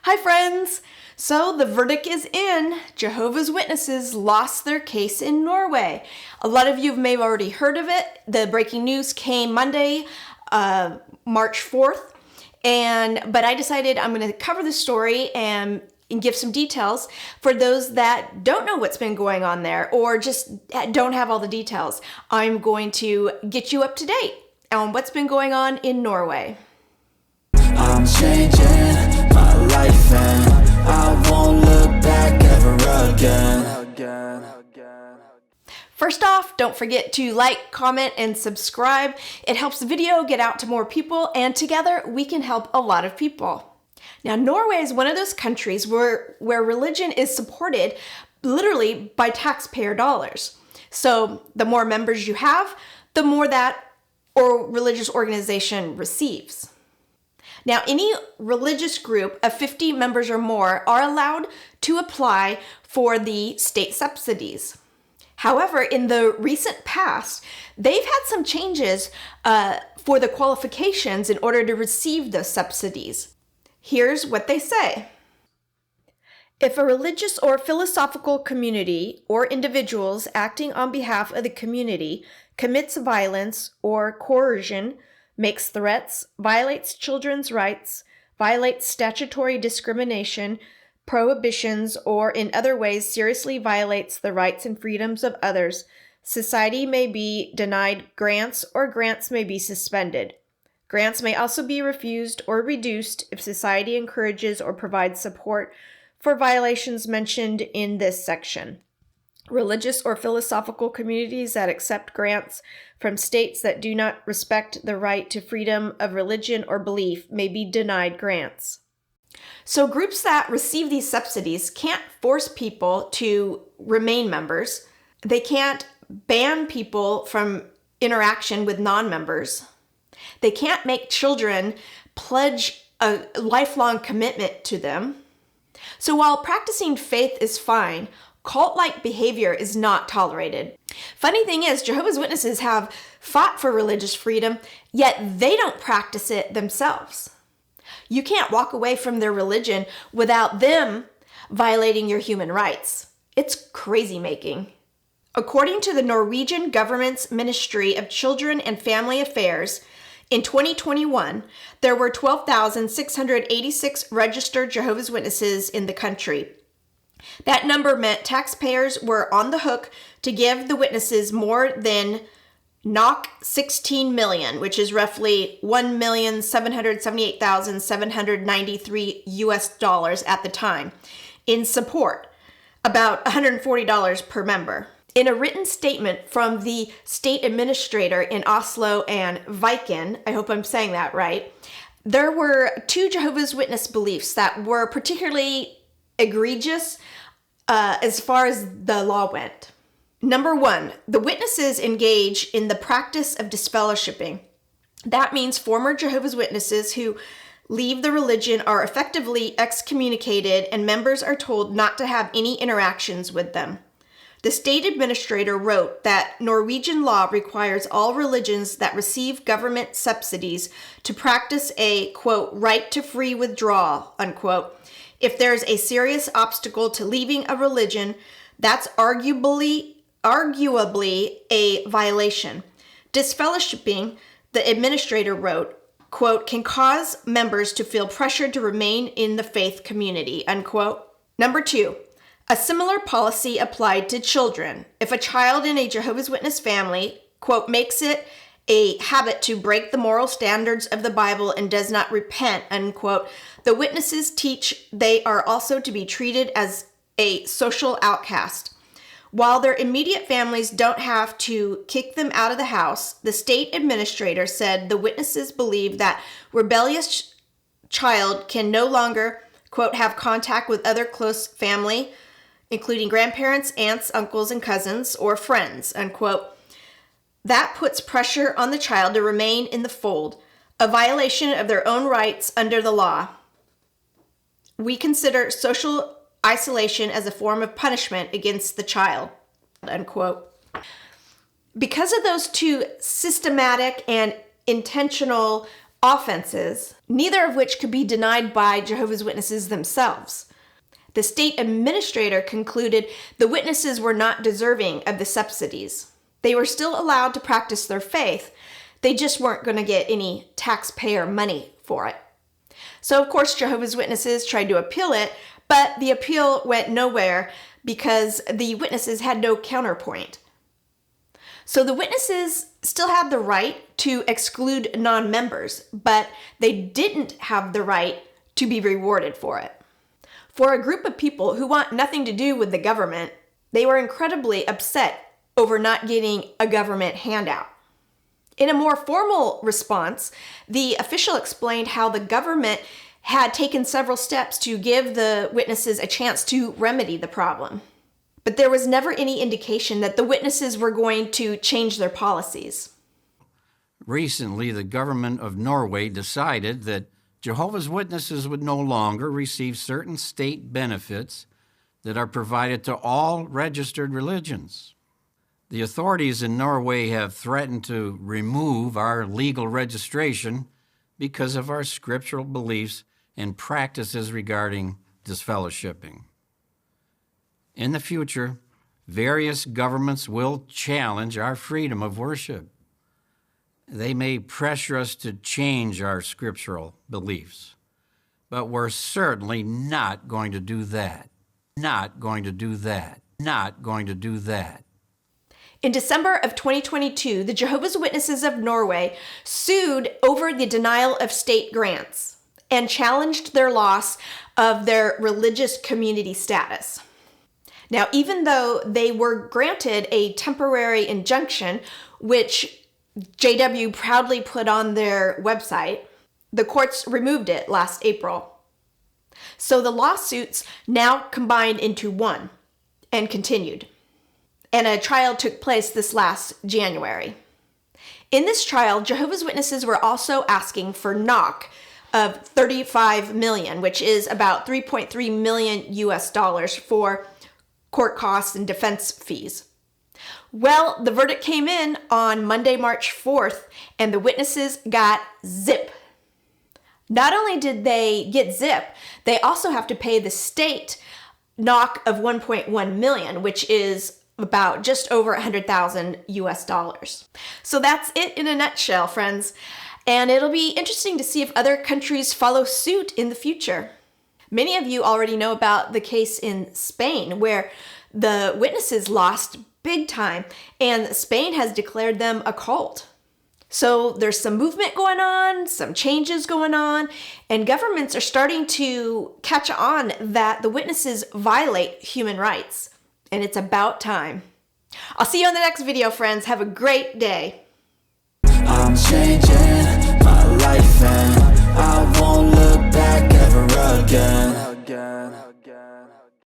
Hi friends! So the verdict is in. Jehovah's Witnesses lost their case in Norway. A lot of you may have already heard of it. The breaking news came Monday, March 4th. But I decided I'm going to cover the story and give some details for those that don't know what's been going on there or just don't have all the details. I'm going to get you up to date on what's been going on in Norway. I'm changing my life and I won't look back ever again. First off, don't forget to like, comment, and subscribe. It helps the video get out to more people, and together we can help a lot of people. Now, Norway is one of those countries where religion is supported literally by taxpayer dollars. So the more members you have, the more that religious organization receives. Now, any religious group of 50 members or more are allowed to apply for the state subsidies. However, in the recent past, they've had some changes for the qualifications in order to receive those subsidies. Here's what they say. If a religious or philosophical community or individuals acting on behalf of the community commits violence or coercion, makes threats, violates children's rights, violates statutory discrimination, prohibitions, or in other ways seriously violates the rights and freedoms of others, society may be denied grants or grants may be suspended. Grants may also be refused or reduced if society encourages or provides support for violations mentioned in this section. Religious or philosophical communities that accept grants from states that do not respect the right to freedom of religion or belief may be denied grants. So groups that receive these subsidies can't force people to remain members. They can't ban people from interaction with non-members. They can't make children pledge a lifelong commitment to them. So while practicing faith is fine, cult-like behavior is not tolerated. Funny thing is, Jehovah's Witnesses have fought for religious freedom, yet they don't practice it themselves. You can't walk away from their religion without them violating your human rights. It's crazy making. According to the Norwegian government's Ministry of Children and Family Affairs, in 2021, there were 12,686 registered Jehovah's Witnesses in the country. That number meant taxpayers were on the hook to give the witnesses more than 16 million, which is roughly $1,778,793 US at the time, in support, about $140 per member. In a written statement from the state administrator in Oslo and Viken, I hope I'm saying that right, there were two Jehovah's Witness beliefs that were particularly egregious as far as the law went. Number one, the witnesses engage in the practice of disfellowshipping. That means former Jehovah's Witnesses who leave the religion are effectively excommunicated and members are told not to have any interactions with them. The state administrator wrote that Norwegian law requires all religions that receive government subsidies to practice a, quote, right to free withdrawal, unquote. If there's a serious obstacle to leaving a religion, that's arguably a violation. Disfellowshipping, the administrator wrote, quote, can cause members to feel pressured to remain in the faith community, unquote. Number two, a similar policy applied to children. If a child in a Jehovah's Witness family, quote, makes it a habit to break the moral standards of the Bible and does not repent, unquote, the witnesses teach they are also to be treated as a social outcast. While their immediate families don't have to kick them out of the house, the state administrator said the witnesses believe that rebellious child can no longer, quote, have contact with other close family, including grandparents, aunts, uncles, and cousins, or friends, unquote. That puts pressure on the child to remain in the fold, a violation of their own rights under the law. We consider social isolation as a form of punishment against the child, unquote. Because of those two systematic and intentional offenses, neither of which could be denied by Jehovah's Witnesses themselves. The state administrator concluded the witnesses were not deserving of the subsidies. They were still allowed to practice their faith. They just weren't going to get any taxpayer money for it. So, of course, Jehovah's Witnesses tried to appeal it, but the appeal went nowhere because the witnesses had no counterpoint. So the witnesses still had the right to exclude non-members, but they didn't have the right to be rewarded for it. For a group of people who want nothing to do with the government, they were incredibly upset over not getting a government handout. In a more formal response, the official explained how the government had taken several steps to give the witnesses a chance to remedy the problem. But there was never any indication that the witnesses were going to change their policies. Recently, the government of Norway decided that Jehovah's Witnesses would no longer receive certain state benefits that are provided to all registered religions. The authorities in Norway have threatened to remove our legal registration because of our scriptural beliefs and practices regarding disfellowshipping. In the future, various governments will challenge our freedom of worship. They may pressure us to change our scriptural beliefs, but we're certainly not going to do that. Not going to do that. Not going to do that. In December of 2022, the Jehovah's Witnesses of Norway sued over the denial of state grants and challenged their loss of their religious community status. Now, even though they were granted a temporary injunction, which JW proudly put on their website, the courts removed it last April. So the lawsuits now combined into one and continued. And a trial took place this last January. In this trial, Jehovah's Witnesses were also asking for NOK of 35 million, which is about 3.3 million US dollars for court costs and defense fees. Well, the verdict came in on Monday, March 4th, and the witnesses got zip. Not only did they get zip, they also have to pay the state NOK of 1.1 million, which is about just over 100,000 US dollars. So that's it in a nutshell, friends. And it'll be interesting to see if other countries follow suit in the future. Many of you already know about the case in Spain where the witnesses lost big time and Spain has declared them a cult. So there's some movement going on, some changes going on, and governments are starting to catch on that the witnesses violate human rights. And it's about time. I'll see you on the next video, friends. Have a great day. I'm changing my life and I